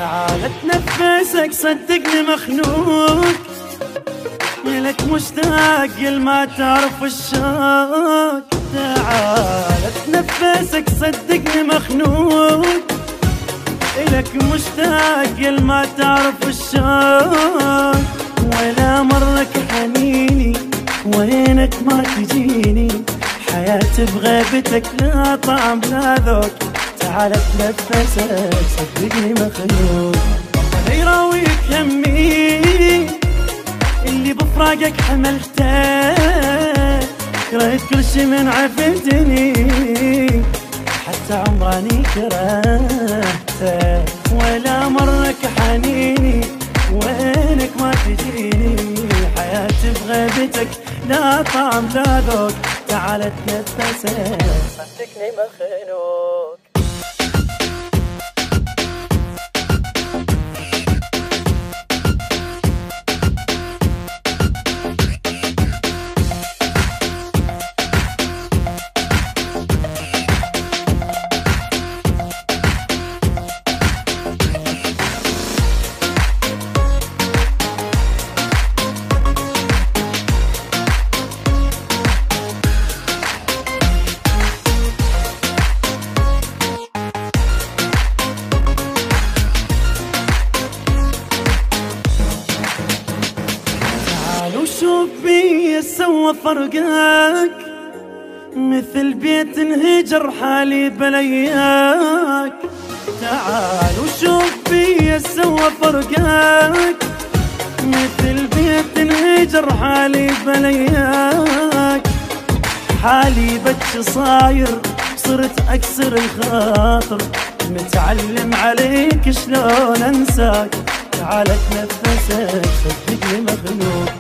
تعال اتنفسك صدقني مخنوق، لك مشتاق ما تعرف الشوق. تعال اتنفسك صدقني مخنوق، لك مشتاق ما تعرف الشوق. ولا مرك حنيني وينك ما تجيني، حياتي بغيبتك لا طعم لا ذوق. تعال اتنفسك صدقني مخنوق، ولا يراويك همي اللي بفراقك حملته. كرهت كل شي من عفتني، حتى عمراني كرهته. ولا مرك حنيني وينك ما تجيني، حياتي بغيبتك لا طعم لا ذوق. تعال اتنفسك صدقني مخنوق. شوف بي سوى فرقك، مثل بيت انهجر حالي بلياك. تعال وشوف بي سوى فرقك، مثل بيت انهجر حالي بلياك. حالي بتش صاير صرت اكسر الخاطر، متعلم عليك شلون انساك. تعال اتنفسك صدقني مخنوق،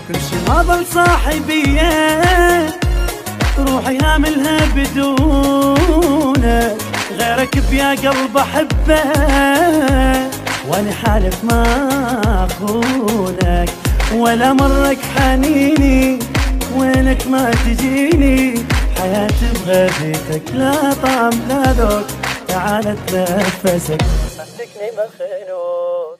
كل شي ما ظل صاحبية، روحي هاملها بدونك. غيرك بيا قلب احبه، وانا حالف ما اخونك. ولا مرك حنيني وينك ما تجيني، حياتي بغيبتك لا طعم لا ذوق. تعال اتنفسك صدقني مخنوق.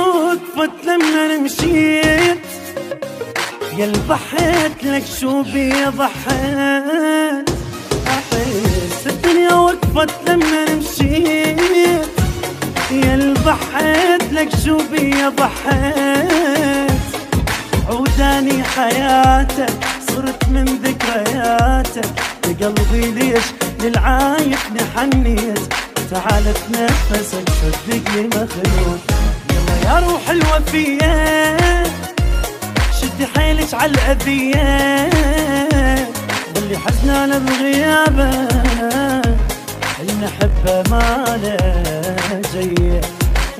وقفت لما مشيت، يا ضحيت لك شو بي ضحيت. احس الدنيا وقفت لما مشيت، يا ضحيت لك شو بي ضحيت. عوداني حياتك صرت من ذكرياتك، بقلبي ليش للعايق حنيت. تعال اتنفسك صدقني مخنوق، يا روح الوفية شدي حيلك عالأذية. واللي حزنانة بغيابه اللي نحبه ما له جيه.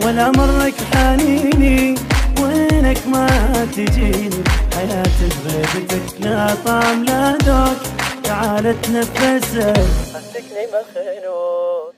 ولا مرك حنيني وينك ما تجيني، حياتي بغيبتك لا طعم لا ذوق. تعال اتنفسك صدقني مخنوق.